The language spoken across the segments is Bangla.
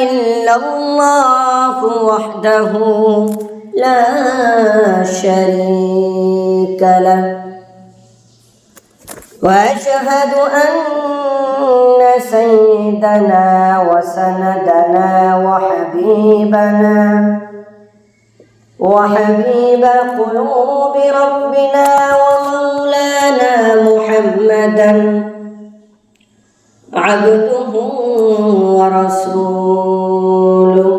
إلا الله وحده لا شريك له وأشهد أن سيدنا وسندنا وحبيب قلوب ربنا ومولانا محمدا عبده ورسوله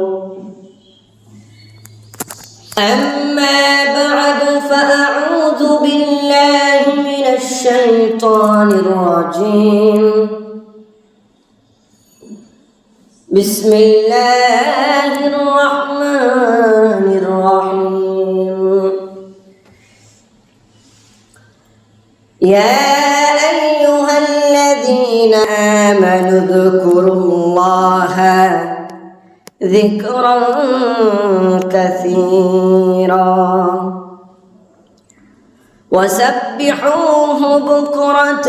أما بعد فأعوذ بالله من الشيطان الرجيم بسم الله الرحمن الرحيم يا أيها الذين آمنوا اذكروا الله ذكرا كثيرا وسبحوه بكرة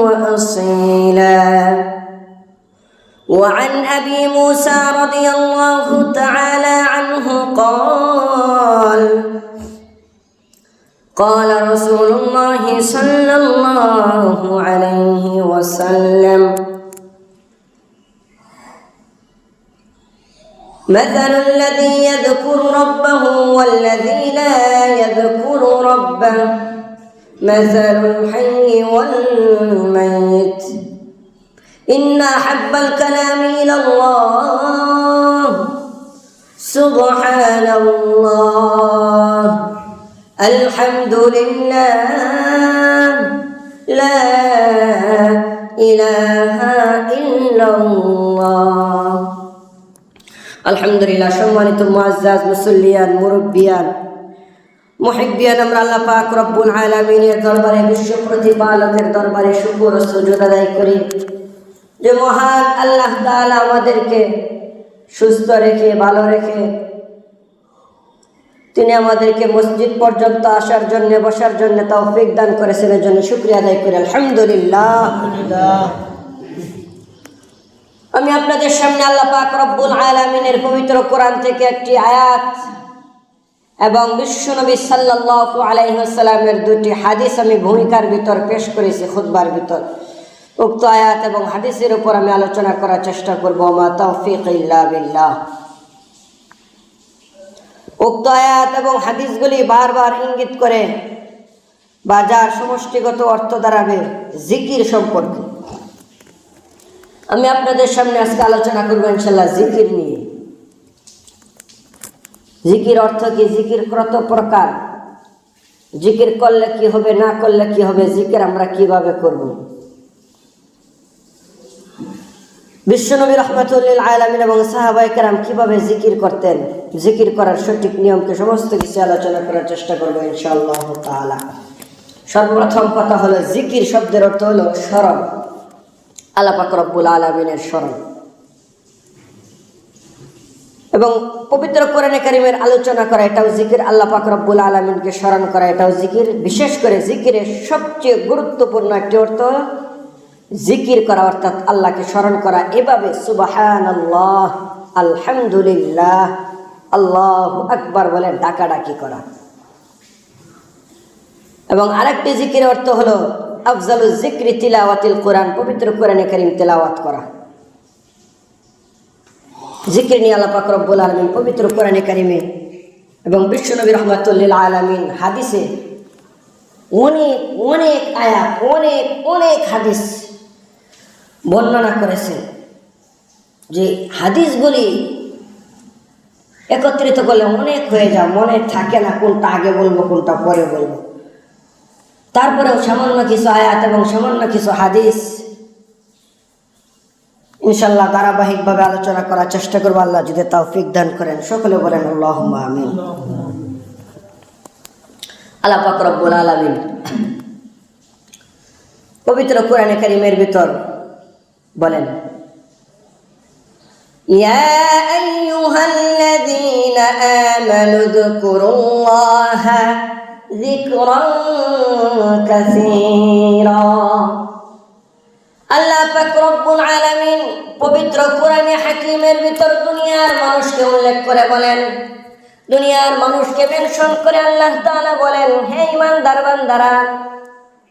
وأصيلا وعن أبي موسى رضي الله تعالى عنه قال رسول الله صلى الله عليه وسلم مثل الذي يذكر ربه والذي لا يذكر ربه مثل الحي والميت إن أحب الكلام إلى الله سبحان الله الحمد لله لا إله إلا الله আলহামদুলিল্লাহ। সম্মানিত মুআজ্জাজ মুসল্লিয়ান মুরব্বিয়ান মুহিব্বিয়ান, আমরা আল্লাহ পাক রব্বুল আলামিনের দরবারে, বিশ্ব প্রতিপালকের দরবারে শুকর ও সুজুদ আদায় করি যে মহান আল্লাহ তাআলা আমাদেরকে সুস্থ রেখে ভালো রেখে তিনি আমাদেরকে মসজিদ পর্যন্ত আসার জন্য বসার জন্য তৌফিক দান করেছেন। এর জন্য শুকরিয়া আদায় করি আলহামদুলিল্লাহ। আমি আপনাদের সামনে আল্লাহ পাক রব্বুল আলামিনের পবিত্র কোরআন থেকে একটি আয়াত এবং বিশ্বনবী সাল্লাল্লাহু আলাইহি ওয়াসাল্লামের দুটি হাদিস আমি ভূমিকার ভিতর পেশ করেছি খুতবার ভিতর। উক্ত আয়াত এবং হাদিসের উপর আমি আলোচনা করার চেষ্টা করব। মা তাওফীক ইল্লা বিল্লাহ। উক্ত আয়াত এবং হাদিসগুলি বারবার ইঙ্গিত করে বা যার সমষ্টিগত অর্থ দাঁড়াবে জিকির সম্পর্কে। আমি আপনাদের সামনে আজকে আলোচনা করবো ইনশাআল্লাহ জিকির নিয়ে। জিকির অর্থ কি, জিকির কত প্রকার, জিকির করলে কি হবে, না করলে কি হবে, জিকির আমরা কিভাবে করব। বিশ্বনবী রাহমাতুল লিল আলামিন এবং সাহাবায়ে কেরাম কিভাবে জিকির করতেন, জিকির করার সঠিক নিয়মকে সমস্ত কিছু আলোচনা করার চেষ্টা করবো ইনশাআল্লাহ তাআলা। সর্বপ্রথম কথা হলো জিকির শব্দের অর্থ হলো স্মরণ, আল্লাহ পাক রব্বুল আলামিনের স্মরণ। এবং পবিত্র কোরআনে কারীমের আলোচনা করা এটাও জিকির, আল্লাহ পাক রব্বুল আলামিনকে স্মরণ করা এটাও জিকির। বিশেষ করে জিকিরের সবচেয়ে গুরুত্বপূর্ণ একটি অর্থ জিকির করা, অর্থাৎ আল্লাহকে স্মরণ করা এভাবে সুবহানাল্লাহ, আলহামদুলিল্লাহ, আল্লাহু আকবার বলে ডাকাডাকি করা। এবং আরেকটি জিকিরের অর্থ হলো আফজালুজ যিকরি তিলাওয়াতুল কোরআন, পবিত্র কোরআনে কারীম তেলাওয়াত করা। জিকির নিয়ে আল্লাহ পাক রব্বুল আলামিন পবিত্র কোরআনে কারীমে এবং বিশ্বনবী রাহমাতুল লিল আলামিন হাদিসে অনেক অনেক আয়াত, অনেক অনেক হাদিস বর্ণনা করেছেন। যে হাদিসগুলি একত্রিত করলে অনেক হয়ে যায়, মনে থাকে না কোনটা আগে বলবো কোনটা পরে বলবো। তারপরেও সামান্য কিছু আয়াত এবং সামান্য কিছু হাদিস ইনশাআল্লাহ ধারাবাহিকভাবে আলোচনা করার চেষ্টা করবো, আল্লাহ যদি তৌফিক দান করেন। সকলে বলেন আল্লাহুম্মা আমিন। আল্লাহ পাক রব্বুল আলামিন পবিত্র কোরআনে কারীমের ভিতর বলেন, ইয়া আইয়ুহাল্লাযীনা আমানু যকুরুল্লাহা যিকরান কাসীরা। আল্লাহ পাক রব্বুল আলামিন পবিত্র কোরআনে হাকিমের ভিতর দুনিয়ার মানুষকে উল্লেখ করে বলেন, দুনিয়ার মানুষকে মেনশন করে আল্লাহ তাআলা বলেন, হে ঈমানদার বান্দারা,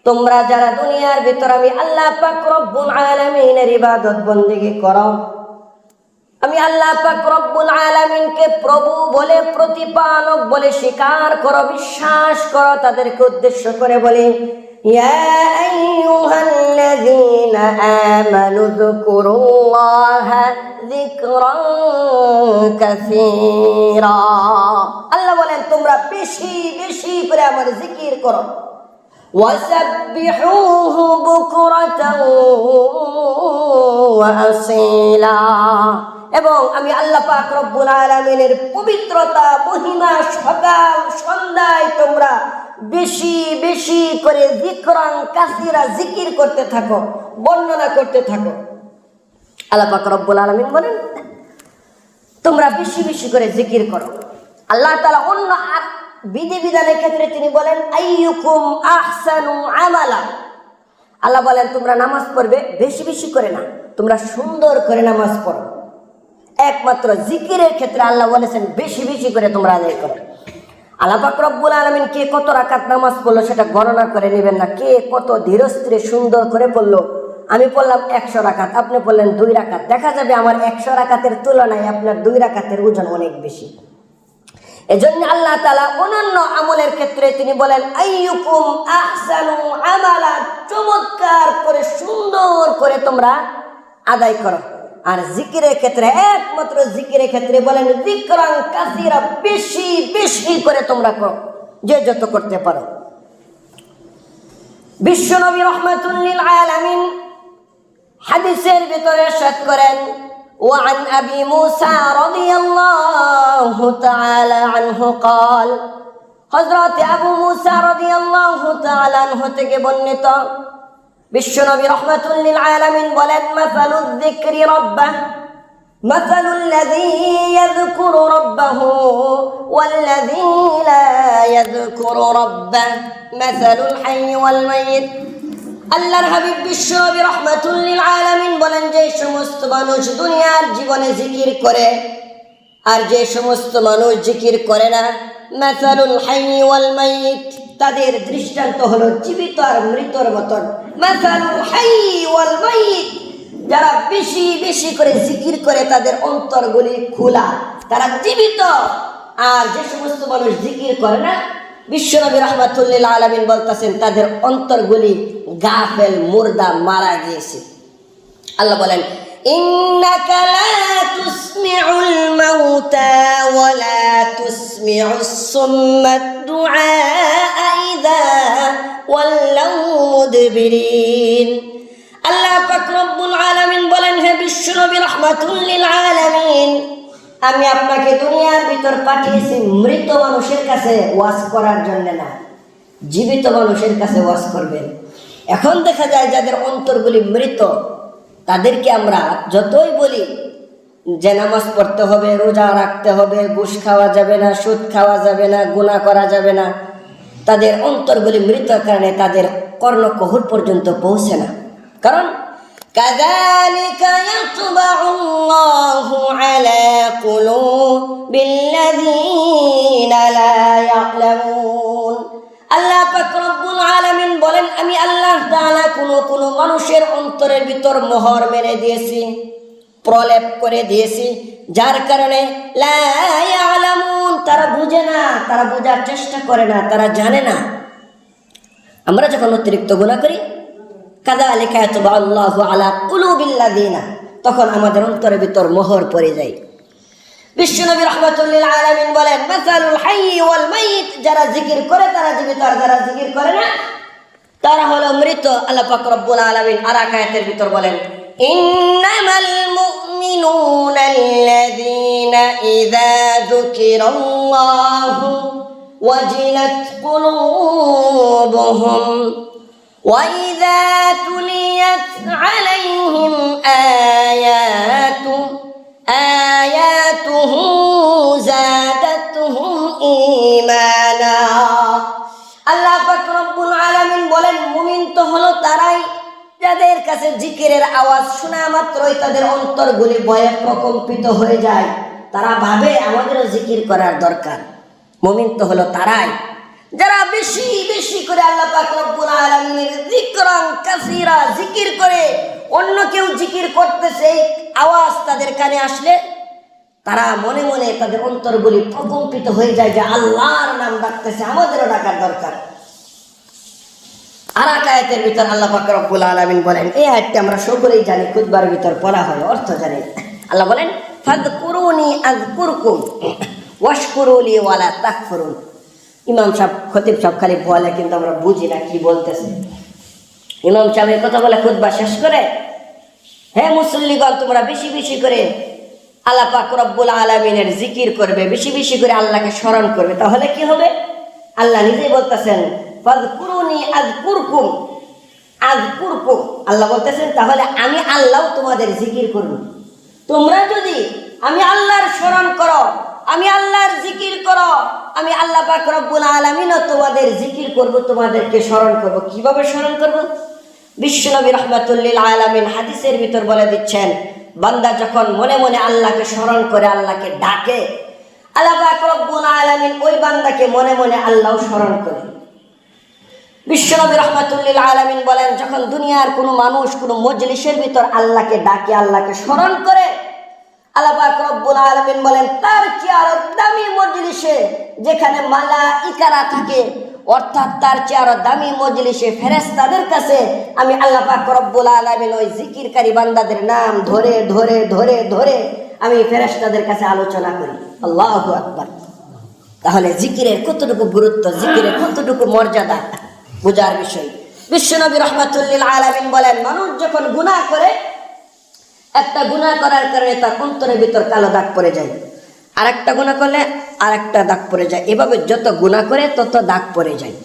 তোমরা যারা দুনিয়ার ভিতর আমি আল্লাহ পাক রব্বুল আলামিনের ইবাদত বন্দেগী করো, আমি আল্লাহ পাক রব্বুল আলামিনকে প্রভু বলে, প্রতিপালক বলে স্বীকার করো, বিশ্বাস করো, তাদেরকে উদ্দেশ্য করে বলি, ইয়া আইয়ুহাল্লাযীনা আমানু যকুরুল্লাহা যিকরান কাসীরা। আল্লাহ বলেন তোমরা বেশি বেশি করে আমার জিকির করো, ওয়াসাব্বিহুহু বুকরাতাও ওয়া আসীলা। এবং আমি আল্লাহ পাক রব্বুল আলামিনের পবিত্রতা মহিমা সকাল সন্ধ্যায় তোমরা বেশি বেশি করে যিকরান কাসীরা জিকির করতে থাকো, বর্ণনা করতে থাকো। আল্লাহ পাক রব্বুল আলামিন বলেন তোমরা বেশি বেশি করে জিকির করো। আল্লাহ তাআলা অন্য আর বিধিবিধানের ক্ষেত্রে তিনি বলেন আইয়ুকুম আহসানু আমালা। আল্লাহ বলেন তোমরা নামাজ পড়বে বেশি বেশি করে না, তোমরা সুন্দর করে নামাজ পড়ো। একমাত্র জিকিরের ক্ষেত্রে আল্লাহ বলেছেন বেশি বেশি করে তোমরা আদায় করো। আল্লাহ পাক রব্বুল আলামিন কে কত রাকাত নামাজ পড়লো সেটা গণনা করে নেবেন না, কে কত ধীরস্থিরে সুন্দর করে পড়লো। আমি পড়লাম 100 রাকাত, আপনি পড়লেন 2 রাকাত, দেখা যাবে আমার 100 রাকাতের তুলনায় আপনার 2 রাকাতের ওজন অনেক বেশি। এজন্য আল্লাহ তাআলা অনন্য আমলের ক্ষেত্রে তিনি বলেন আইয়ুকুম আহসানু আমালা, চমৎকার করে সুন্দর করে তোমরা আদায় করো। আর জিকিরের ক্ষেত্রে একমাত্র জিকিরের ক্ষেত্রে বলেন যিকরান কাসীরা, বেশি বেশি করে তোমরা করো, যে যত করতে পারো। বিশ্বনবী রাহমাতুল লিল আলামিন হাদিসের ভিতরে ইরশাদ করেন, وعن أبي موسى رضي الله تعالى عنه قال, হযরত আবু মুসা রাদিয়াল্লাহু তাআলা আনহু থেকে বর্ণিত বিশ্বনবী রাহমাতুল লিল আলামিন বলেন, মাসালুয যিকরি রাব্বাহ মাসালুল লাযী ইয়াযকুরু রাব্বাহু ওয়াল্লাযী লা ইয়াযকুরু রাব্বাহ মাসালুল হাইয়্যি ওয়াল মাইয়িত। আল্লাহর হাবিব বিশ্বনবী রাহমাতুল লিল আলামিন বলেন, যে সমস্ত মানুষ দুনিয়ার জীবনে জিকির করে আর যে সমস্ত মানুষ জিকির করে না, মাসালুল হাইয়্যি ওয়াল মাইয়িত, তাদের দৃষ্টান্ত হলো জীবিত আর মৃতর মতন। মাসালুল হাইয়্যি ওয়াল মাইয়িত, যারা বেশি বেশি করে জিকির করে তাদের অন্তরগুলি খোলা, তারা জীবিত। আর যে সমস্ত মানুষ জিকির করে না, বিশ্বনবী রাহমাতুল লিল আলামিন বলতেছেন তাদের অন্তরগুলি গাফেল, মুর্দা, মারা গিয়েছে। আল্লাহ বলেন ইন্নাকা লা তুসমিউল মাউতা ওয়া লা তুসমিউস সুম্মাদ দুআ ইযা ওয়াল্লাউ মুদবিরিন। আল্লাহ পাক রব্বুল আলামিন বলেন, হে বিশ্বনবী রাহমাতুল লিল আলামিন, আমি আপনাকে দুনিয়ার ভিতর পাঠিয়েছি মৃত মানুষের কাছে ওয়াজ করার জন্য না, জীবিত মানুষের কাছে ওয়াজ করবেন। এখন দেখা যায় যাদের অন্তরগুলি মৃত, তাদেরকে আমরা যতই বলি যে নামাজ পড়তে হবে, রোজা রাখতে হবে, ঘুষ খাওয়া যাবে না, সুদ খাওয়া যাবে না, গুনাহ করা যাবে না, তাদের অন্তরগুলি মৃতর কারণে তাদের কর্ণকুহর পর্যন্ত পৌঁছে না। কারণ কাযালিকা ইয়াতবাউল্লাহু আলা কুলুবিল্লাযীনা লা ইয়ালামুন। আল্লাহ পাক রব্বুল আলামিন বলেন, আমি আল্লাহ তাআলা কোন মানুষের অন্তরের ভিতর মোহর মেরে দিয়েছি, প্রলেপ করে দিয়েছি, যার কারণে লা ইয়ালামুন, তারা বুঝে না, তারা বোঝার চেষ্টা করে না, তারা জানে না। আমরা যখন অতিরিক্ত গুনাহ করি, কাযালিকা ইয়াতবাউল্লাহু আলা কুলুবিল্লাযীনা, তখন আমাদের অন্তরের ভিতর মোহর পড়ে যায়। বিশ্বনবী রাহমাতুল লিল আলামিন বলেন, মাসালুল হাইয়্যি ওয়াল মাইয়িত, যারা জিকির করে তারা জীবিত, আর যারা জিকির করে না তারা হলো মৃত। আল্লাহ পাক রব্বুল আলামিন আর এক আয়াতের ভিতর বলেন, ইন্নামাল মুমিনুনা আল্লাযীনা ইযা যুকিরাল্লাহু ওয়াজিলাত কুলুবুহুম ওয়া ইযা তুলিয়াত আলাইহিম আয়াতুহু যাদাতুহুম ঈমানা। আল্লাহ পাক রব্বুল আলামিন বলেন, মুমিন তো হলো তারাই যাদের কাছে জিকির জিকিরের আওয়াজ শোনা মাত্রই তাদের অন্তরগুলি ভয়ে প্রকম্পিত হয়ে যায়। তারা ভাবে আমাদেরও জিকির করার দরকার। মুমিন তো হলো তারাই যারা বেশি বেশি করে আল্লাহ পাক রব্বুল আলামিনের যিকরান কাসীরা জিকির করে। অন্য কেউ জিকির করতেছে, এই আওয়াজ তাদের কানে আসলে তারা মনে মনে তাদের অন্তরগুলি প্রকম্পিত হয়ে যায় যে আল্লাহর নাম ডাকতেছে, আমাদেরও ডাকার দরকার। আর এক আয়াতের ভিতর আল্লাহ পাক রব্বুল আলামিন বলেন, এই আয়াতটি আমরা সকলেই জানি, খুতবার ভিতর পড়া হয়, অর্থ জানি। আল্লাহ বলেন, ফাযকুরুনি আযকুরকুম ওয়াশকুরুলি ওয়ালা তাকফুরুন। ইমাম সাহেব, খতিব সাহেব খালি বলে, কিন্তু আমরা বুঝি না কি বলতেছে। ইমাম সাহেব এই কথা বলে খুতবা শেষ করে, হে মুসল্লিগণ, তোমরা বেশি বেশি করে আল্লাহ পাক রব্বুল আলামিনের জিকির করবে, বেশি বেশি করে আল্লাহকে স্মরণ করবে। তাহলে কি হবে? আল্লাহ নিজেই বলতেছেন, ফাযকুরুনি আযকুরকুম আযকুরকুম। আল্লাহ বলতেছেন তাহলে আমি আল্লাহ তোমাদের জিকির করব। তোমরা যদি আমি আল্লাহর স্মরণ করো, আমি আল্লাহর জিকির করো, আমি আল্লাহ পাক রব্বুল আলামিনও তোমাদের জিকির করব, তোমাদেরকে স্মরণ করব। কিভাবে স্মরণ করব? বিশ্বনবী রাহমাতুল লিল আলামিন হাদিসের ভিতর বলে দিচ্ছেন, বান্দা যখন মনে মনে আল্লাহকে স্মরণ করে, আল্লাহকে ডাকে, আল্লাহ পাক রব্বুল আলামিন ওই বান্দাকে মনে মনে আল্লাহ স্মরণ করে। বিশ্বনবী রাহমাতুল লিল আলামিন বলেন, যখন দুনিয়ার কোনো মানুষ কোনো মজলিসের ভিতর আল্লাহকে ডাকে, আল্লাহকে স্মরণ করে, আল্লাহ পাক রব্বুল আলামিন বলেন তার চেয়ে আরো দামি মজলিসে যেখানে মালাইকারা থাকে, অর্থাৎ তার চেয়ে আরো দামি মজলিসে ফেরেশতাদের কাছে আমি আল্লাহ পাক রব্বুল আলামিন ওই জিকিরকারী বান্দাদের নাম ধরে ধরে ধরে ধরে আমি ফেরেশতাদের কাছে আলোচনা করি। আল্লাহু আকবার। তাহলে জিকিরের কতটুকু গুরুত্ব, জিকিরের কতটুকু মর্যাদা বোঝার বিষয়। বিশ্বনবী রাহমাতুল লিল আলামিন বলেন, মানুষ যখন গুনাহ করে, একটা গুনাহ করার কারণে তার অন্তরের ভিতর কালো দাগ পড়ে যায়, আর একটা গুনাহ করলে আর একটা দাগ পড়ে যায়, এভাবে যত গুনাহ করে তত দাগ পড়ে যায়।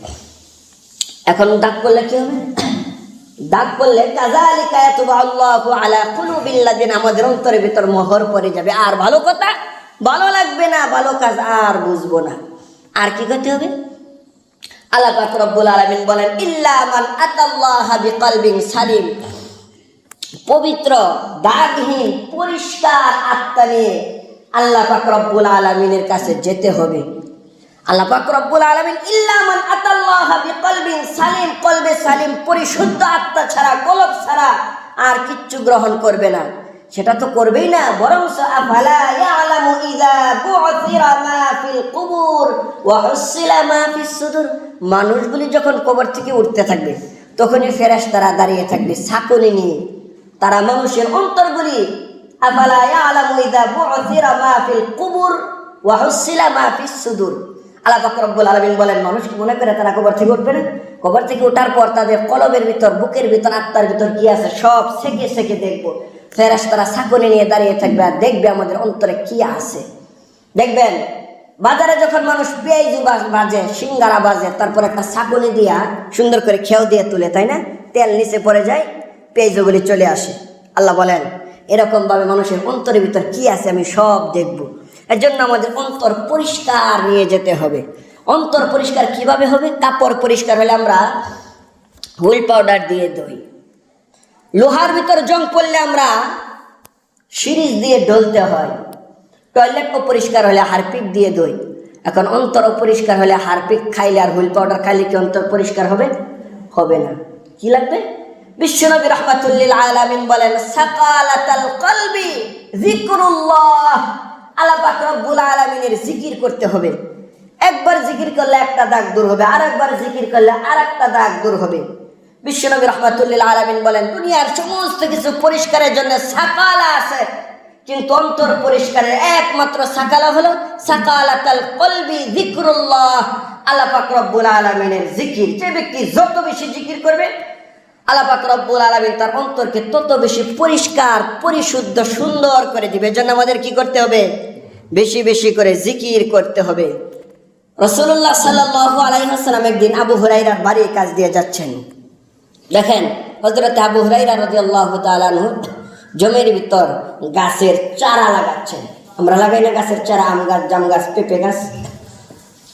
এখন দাগ পড়লে কি হবে? দাগ পড়লে কাযালিকা ইয়াতুবুল্লাহু আলা কুলুবিল্লাযিনা, আমাদের অন্তরের ভিতর মোহর পড়ে যাবে, আর ভালো কথা ভালো লাগবে না, ভালো কাজ আর বুঝবো না। আর কি করতে হবে? আল্লাহ পাক রব্বুল আলামিন বলেন, ইল্লা মান আতাল্লাহা বিকলবিন সালিম, পবিত্র দাগহীন পরিষ্কার আত্মা নিয়ে আল্লাহ পাক রব্বুল আলামিনের কাছে যেতে হবে। আল্লাহ পাক রব্বুল আলামিন ইল্লা মান আতাল্লাহা বিকলবিন সালিম, কলবে সালিম, পরিশুদ্ধ আত্মা ছাড়া, কলব ছাড়া আর কিচ্ছু গ্রহণ করবে না। সেটা তো করবেই না, বরং আফালা ইয়ালামু ইযা বু'থিরা মা ফিল কুবুর ওয়া হুসিলা মা ফিস সুদুর। মানুষগুলি যখন কবর থেকে উঠতে থাকবে, তখনই ফেরেশতারা দাঁড়িয়ে থাকবে ছাকনি নিয়ে, তারা মানুষের অন্তরগুলি আফালা ইয়ালামু ইযা বু'থিরা মা ফিল কুবুর ওয়া হুসিলা মা ফিস সুদুর। আল্লাহ পাক রব্বুল আলামিন বলেন, মানুষ কি মনে করে তারা কবর থেকে উঠবে না? কবর থেকে ওঠার পর তাদের কলবের ভিতর, বুকের ভিতর, আত্মার ভিতর কি আছে সব সেকে সেকে দেখবো। ফেরেশতারা ছাকনি নিয়ে দাঁড়িয়ে থাকবে আর দেখবে আমাদের অন্তরে কি আছে। দেখবেন বাজারে যখন মানুষ পেঁয়াজু বাজে, সিঙ্গারা বাজে, তারপর একটা ছাকনি দিয়া সুন্দর করে খেয়াও দিয়ে তুলে, তাই না? তেল নিচে পড়ে যায়, পেঁয়াজুগুলি চলে আসে। আল্লাহ বলেন এরকম ভাবে মানুষের অন্তরের ভিতর কি আছে আমি সব দেখব। এর জন্য আমাদের অন্তর পরিষ্কার নিয়ে যেতে হবে। অন্তর পরিষ্কার কিভাবে হবে? কাপড় পরিষ্কার হলে আমরা হুইল পাউডার দিয়ে ধুই, লোহার ভিতর জং পড়লে আমরা সিরিজ দিয়ে ডলতে হয়, টয়লেট অপরিষ্কার হলে হারপিক দিয়ে ধুই। এখন অন্তর অপরিষ্কার হলে হারপিক খাইলে আর হুইল পাউডার খাইলে কি অন্তর পরিষ্কার হবে? হবে না। কি লাগবে? বিশ্বনবী রাহমাতুল লিল আলামিন বলেন, সাকালাতাল কলবি যিকরুল্লাহ। আল্লাহ পাক রব্বুল আলামিনের জিকির করতে হবে। একবার জিকির করলে একটা দাগ দূর হবে, আর একবার জিকির করলে আর একটা দাগ দূর হবে। বিশ্বনবী রাহমাতুল লিল আলামিন বলেন, দুনিয়ার সমস্ত কিছু পরিষ্কারের জন্য সাকালা আছে, কিন্তু অন্তর পরিষ্কারের একমাত্র সাকালা হলো সাকালাতাল কলবি যিকরুল্লাহ, আল্লাহ পাক রব্বুল আলামিনের জিকির। যে ব্যক্তি যত বেশি জিকির করবে, আল্লাহ পাক রব্বুল আলামিন তার অন্তরকে তত বেশি পরিষ্কার, পরিশুদ্ধ, সুন্দর করে দিবে। এজন্য আমাদের কি করতে হবে? বেশি বেশি করে জিকির করতে হবে। রাসূলুল্লাহ সাল্লাল্লাহু আলাইহি ওয়াসাল্লাম একদিন আবু হুরায়রার বাড়ির কাছ দিয়ে যাচ্ছেন। দেখেন হযরত আবু হুরায়রা রাদিয়াল্লাহু তাআলা আনহু জমির ভিতর গাছের চারা লাগাচ্ছেন। আমরা লাগাই না গাছের চারা, আম গাছ, জাম গাছ, পেঁপে গাছ?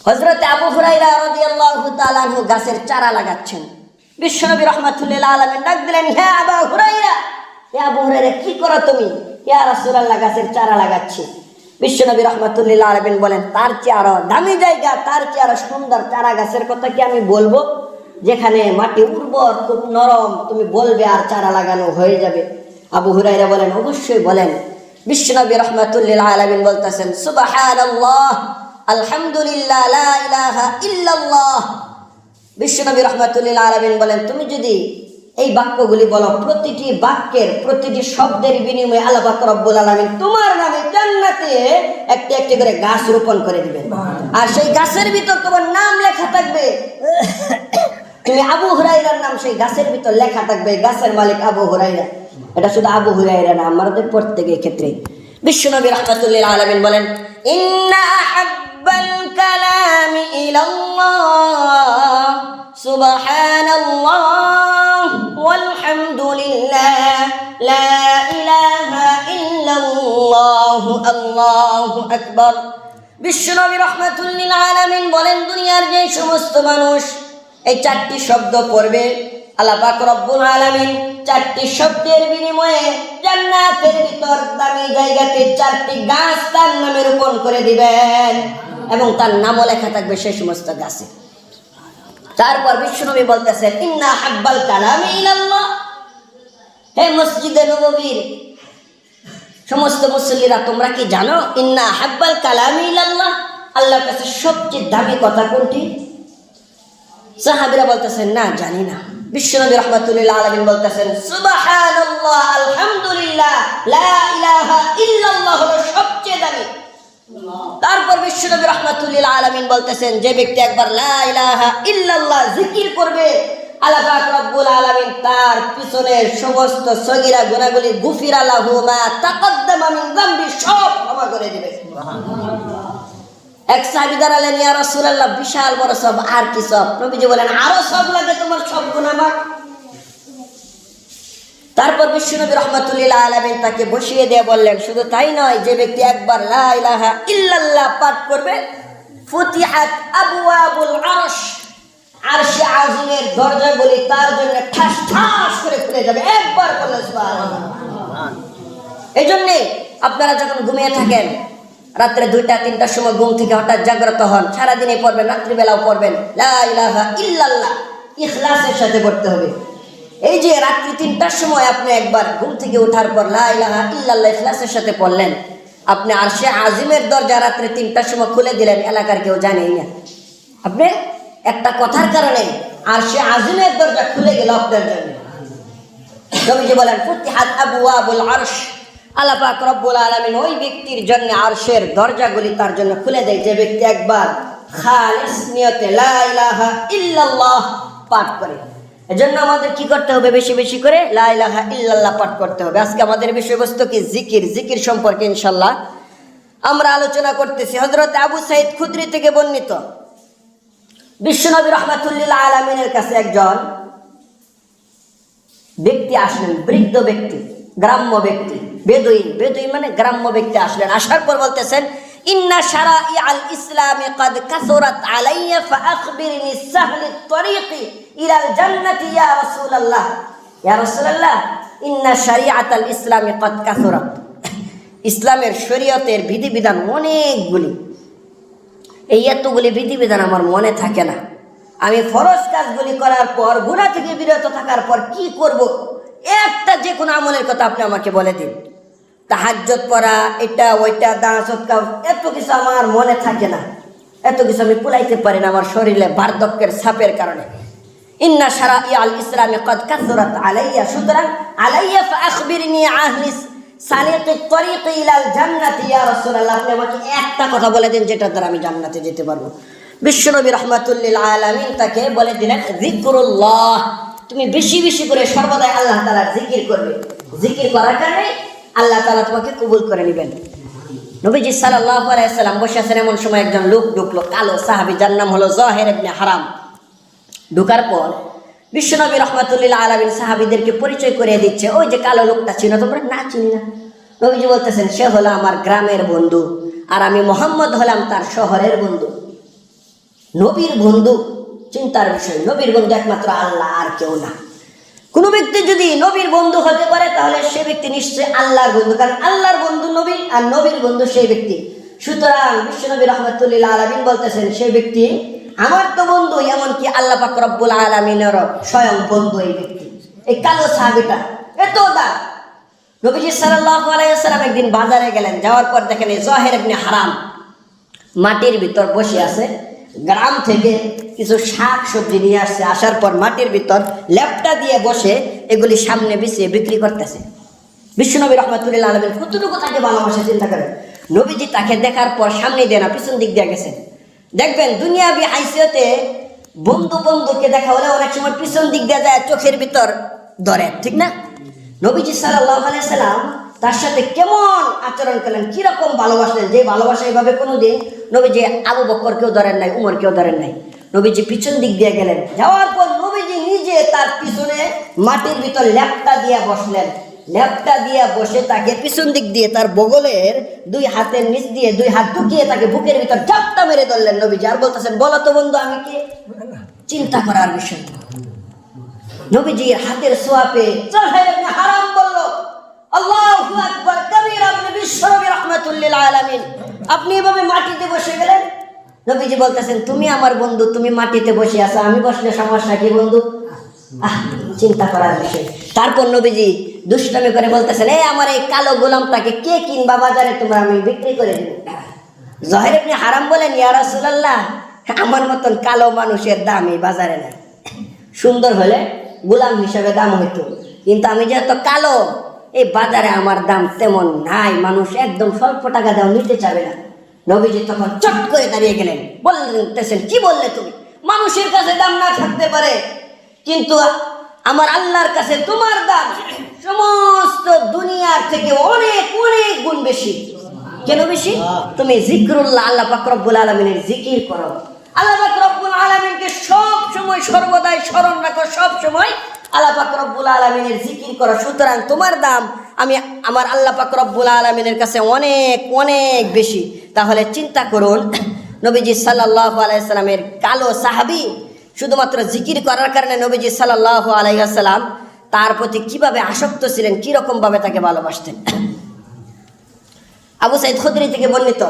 হযরত আবু হুরায়রা রাদিয়াল্লাহু তাআলা আনহু গাছের চারা লাগাচ্ছেন। বিশ্বনবী রাহমাতুল লিল আলামিন ডাক দিলেন, হে আবু হুরায়রা, ইয়া আবু হুরায়রা কি করো তুমি? ইয়া রাসূলুল্লাহ গাছের চারা লাগাচ্ছি। বিশ্বনবী রাহমাতুল্লিল আলামিন বলেন, তার চেয়ে আরো দামি জায়গা, তার চেয়ে আরো সুন্দর চারা গাছের কথা কি আমি বলবো, যেখানে মাটি উর্বর খুব নরম, তুমি বলবে আর চারা লাগানো হয়ে যাবে? আবু হুরায়রা বলেন, অবশ্যই বলেন। বিশ্বনবী রাহমাতুল্লিল আলামিন বলতেছেন, সুবহানাল্লাহ, আলহামদুলিল্লাহ, লা ইলাহা ইল্লাল্লাহ। বিশ্বনবী রাহমাতুল্লিল আলামিন বলেন, তুমি যদি এই বাক্যগুলি বলো, প্রতিটি বাক্যের প্রতিটি শব্দের বিনিময়ে আল্লাহ পাক রব্বুল আলামিন তোমার নামে জান্নাতে একটি একটি করে গাছ রোপণ করে দিবেন, আর সেই গাছের ভিতর তোমার নাম লেখা থাকবে। তুমি আবু হুরায়রার নাম সেই গাছের ভিতর লেখা থাকবে, গাছের মালিক আবু হুরায়রা। এটা শুধু আবু হুরায়রা না, আমাদের প্রত্যেকের ক্ষেত্রে। বিশ্বনবী রাহমাতুল্লিল আলামিন বলেন, ইন্না আহাব্বাল কালামি ইলাল্লাহ সুবহানাল্লাহ ওয়ালহামদুলিল্লাহ লা ইলাহা ইল্লাল্লাহ আল্লাহু আকবার। বিশ্বনবী রাহমাতুল্লিল আলামিন বলেন, দুনিয়ার যে সমস্ত মানুষ এই চারটি শব্দ পড়বে, আল্লাহ পাক রব্বুল আলামিন চারটি শব্দের বিনিময়ে জান্নাতের ভিতর দামি জায়গাতে চারটি গাছ তার নামে রোপণ করে দিবেন, এবং তার নামও লেখা থাকবে সেই সমস্ত গাছে। তারপর বিশ্বনবী বলতেছেন, ইন্না হাব্বাল কালামি ইলাল্লাহ, হে মসজিদে নববীর সমস্ত মুসল্লিরা, তোমরা কি জানো ইন্না হাব্বাল কালামি ইলাল্লাহ, আল্লাহর কাছে সবচেয়ে দামি কথা কোনটি? সাহাবীরা বলতেছেন, না জানি না। বিশ্বনবী রাহমাতুল্লিল আলামিন বলতেছেন, সুবহানাল্লাহ, আলহামদুলিল্লাহ, লা ইলাহা ইল্লাল্লাহ হলো সবচেয়ে দামি। তারপর বিশ্বনবী রাহমাতুল্লিল আলামিন বলতেছেন, যে ব্যক্তি একবার লা ইলাহা ইল্লাল্লাহ জিকির করবে, আল্লাহ পাক রব্বুল আলামিন তার পিছনের সমস্ত সগীরা গুনাহগুলি গুফিরা লাহু মা তাকদ্দামা মিন যামবি, সব ক্ষমা করে দিবে। এক সাহাবী দাঁড়ালেন, ইয়া রাসূলুল্লাহ, বিশাল বড় সব, আর কি সব? নবীজি বলেন, আরো সব লাগে তোমার সব গুনাহ মাফ। তারপর বিশ্বনবী রাহমাতুল্লিল আলামিন তাকে বসিয়ে দিয়ে বললেন, শুধু তাই নয়, যে ব্যক্তি একবার লা ইলাহা ইল্লাল্লাহ পাঠ করবে, ফুতিহাত আবওয়াবুল আরশ, আরশে আজিমের দরজাগুলি তার জন্য ঠাস ঠাস করে খুলে যাবে। একবার বললেন সুবহানাল্লাহ। এইজন্য আপনারা যখন ঘুমিয়ে থাকেন, রাত্রে 2টা-3টার সময় ঘুম থেকে হঠাৎ জাগ্রত হন, সারাদিনে পড়বেন, রাত্রিবেলাও পড়বেন লা ইলাহা ইল্লাল্লাহ, ইখলাসের সাথে পড়তে হবে। এই যে রাত্রি 3টার সময় আপনি একবার ঘুম থেকে ওঠার পর লা ইলাহা ইল্লাল্লাহ ইখলাসের সাথে পড়লেন, আপনি আরশে আজিমের দরজা রাত্রে 3টার সময় খুলে দিলেন, এলাকার কেউ জানেই না। আপনি একটা কথার কারণে আরশে আজিমের দরজা খুলে গেল আপনার জন্য। নবীজি বলেন, ফুতিহাত আবওয়াবুল আরশ, আল্লাহ পাক রব্বুল আলামিন ওই ব্যক্তির জন্য আরশের দরজাগুলি তার জন্য খুলে দেয়, যে ব্যক্তি একবার খালিস নিয়তে লা ইলাহা ইল্লাল্লাহ পাঠ করে। এজন্য আমাদের কি করতে হবে? বেশি বেশি করে লা ইলাহা ইল্লাল্লাহ পাঠ করতে হবে। আজকে আমাদের বিষয়বস্তু কি? জিকির। জিকির সম্পর্কে ইনশাআল্লাহ আমরা আলোচনা করতেছি। হযরত আবু সাঈদ খুদরি থেকে বর্ণিত, বিশ্বনবী রাহমাতুল্লিল আলামিনের কাছে একজন ব্যক্তি আসলেন, বৃদ্ধ ব্যক্তি, গ্রাম্য ব্যক্তি, বেদুইন মানে গ্রাম্য ব্যক্তি আসলেন। আসার পর বলতেছেন, ইন্না শারাই আল ইসলামে কদ কাসুরাত আলাইয়া ফাআখবিরনি সাহলিত তরিকি ইলাল জান্নাতি ইয়া রাসূলুল্লাহ। ইয়া রাসূলুল্লাহ, ইন্না শারিআত আল ইসলামে কদ কাসুরাত, ইসলামের শরীয়তের বিধিবিধান অনেকগুলি, এই এতগুলি বিধিবিধান আমার মনে থাকে না। আমি ফরজ কাজগুলি করার পর, গুনাহ থেকে বিরত থাকার পর কি করব? একটা যে কোনো আমলের কথা আপনি আমাকে বলে দিন। তাহাজ্জুদ পড়া, এটা ওইটা, দান সদকা, এত কিছু আমার মনে থাকে না, এত কিছু আমি কুলাইতে পারি না আমার শরীরে বার্ধক্যের ছাপের কারণে। ইন্না শারাই আল ইসলামে কদ কাসুরাত আলাইয়া, সুতরাং আলাইয়া ফাআখবিরনি আহলি সালিকিত তরিকি ইলাল জান্নাতি ইয়া রাসূলুল্লাহ, আপনি আমাকে একটা কথা বলে দিন যেটা দ্বারা আমি জান্নাতে যেতে পারবো। বিশ্বনবী রাহমাতুল্লিল আলামিন তাকে বলে দিলেন, যিকরুল্লাহ, তুমি বেশি বেশি করে সর্বদাই আল্লাহ তাআলার জিকির করবে। জিকির করার কারণে আল্লাহ তাআলা তোমাকে কবুল করে নেবেন। নবীজি সাল্লাল্লাহু আলাইহি সাল্লাম বসে আছেন, এমন সময় একজন লোক ঢুকলো, কালো সাহাবী, যার নাম হলো যাহির ইবনে হারাম। ঢোকার পর বিশ্বনবী রাহমাতুল্লিল আলামিন সাহাবীদেরকে পরিচয় করে দিচ্ছে, ওই যে কালো লোকটা, চিনো তোমরা? না, চিনি না। নবীজি বলতেছেন, সে হলো আমার গ্রামের বন্ধু, আর আমি মুহাম্মদ হলাম তার শহরের বন্ধু। নবীর বন্ধু, চিন্তার বিষয়, নবীর বন্ধু একমাত্র আল্লাহ, আর কেউ না। কোন ব্যক্তি যদি নবীর বন্ধু হতে পারে তাহলে সে ব্যক্তি নিশ্চয়ই আল্লাহর বন্ধু, কারণ আল্লাহর বন্ধু নবী আর নবীর বন্ধু সেই ব্যক্তি। সুতরাং বিশ্বনবী রাহমাতুল্লিল আলামিন বলতেছেন সেই ব্যক্তি আমার তো বন্ধু, এমনকি আল্লাহ পাক রব্বুল আলামিনের স্বয়ং বন্ধু এই ব্যক্তি। এই কালো সাহাবীটা এত দাম। নবীজি সাল্লাল্লাহু আলাইহি ওয়াসাল্লাম একদিন বাজারে গেলেন, যাওয়ার পর দেখেন এই জহের ইবনে হারাম মাটির ভিতর বসে আছে। গ্রাম থেকে কিছু শাক সবজি নিয়ে আসছে, আসার পর মাটির ভিতর ল্যাপটা দিয়ে বসে এগুলি সামনে বিছিয়ে বিক্রি করতেছে। বিশ্বনবী রাহমাতুল্লাহ আলাইহি কতটুকু তাকে ভালোবাসে চিন্তা করেন। নবীজি তাকে দেখার পর সামনে দিয়ে না পিছন দিক দিয়ে গেছেন। দেখবেন দুনিয়াবি হাইসিয়তে বন্ধু বন্ধুকে দেখা হলে অনেক সময় পিছন দিক দিয়ে যায়, চোখের ভিতর ধরে, ঠিক না? নবীজি সাল্লাল্লাহু আলাইহি সাল্লাম তার সাথে কেমন আচরণ করলেন, কিরকম ভালোবাসলেন, যে ভালোবাসা এইভাবে কোনোদিন নবীজি আবু বকরকেও ধরেন নাই, উমরকেও ধরেন নাই। নবীজি পিছন দিক দিয়ে গেলেন, যাওয়ার পর নবীজি নিজে তার পিছনে মাটির ভিতর ল্যাপটা দিয়ে বসলেন। ল্যাপটা দিয়ে বসে তাকে পিছন দিক দিয়ে তার বগলের দুই হাতের নিচ দিয়ে দুই হাত ঢুকিয়ে তাকে বুকের ভিতর ঝাপটা মেরে ধরলেন নবীজি, আর বলতেছেন বলো তো বন্ধু আমি কে? চিন্তা করার বিষয়। নবীজির হাতের ছোঁয়াপে হারাম বলল আল্লাহু আকবার কবীর, আপনি বিশ্বনবী রাহমাতুল্লিল আলামিন, আপনি এভাবে মাটিতে বসে গেলেন। নবীজি বলতেছেন তুমি আমার বন্ধু, তুমি মাটিতে বসে আছো, আমি বসলে সমস্যা কি বন্ধু? চিন্তা করার বিষয়। তারপর নবীজি দুষ্টামি করে বলতেছেন এই আমার এই কালো গোলামটাকে কে কিনবা বাজারে, তোমরা আমি বিক্রি করে দেব। জহের ইবনে হারাম বলেন ইয়া রাসূলুল্লাহ, আমার মতন কালো মানুষের দাম এই বাজারে নাই। সুন্দর হলে গোলাম হিসাবে দাম হইতো, কিন্তু আমি যেহেতু কালো এই বাজারে আমার দাম তেমন নাই, মানুষ একদম স্বল্প টাকা দাও নিতে চাবে না। নবীজি তখন চট করে দাঁড়িয়ে গেলেন, বলতেছেন কি বললে তুমি? মানুষের কাছে দাম না থাকতে পারে, কিন্তু আমার আল্লাহর কাছে তোমার দাম সমস্ত দুনিয়ার থেকে অনেক অনেক গুণ বেশি। কেন বেশি? তুমি জিকরুল্লাহ, আল্লাহ পাক রব্বুল আলামিনের জিকির করো, আল্লাহ পাক রব্বুল আলামিনকে সব সময় সর্বদাই স্মরণ রাখো, সব সময় আল্লাহ পাক রব্বুল আলামিনের জিকির করো। সুতরাং তোমার দাম আমি আমার আল্লাহ পাক রব্বুল আলামিনের কাছে অনেক অনেক বেশি। তাহলে চিন্তা করুন নবীজি সাল্লাল্লাহু আলাইহি সাল্লামের কালো সাহাবী শুধুমাত্র জিকির করার কারণে নবীজি সাল্লাল্লাহু আলাইহি সাল্লাম তার প্রতি কিভাবে আসক্ত ছিলেন, কিরকম ভাবে তাকে ভালোবাসতেন। আবু সাঈদ খুদরি থেকে বর্ণিত,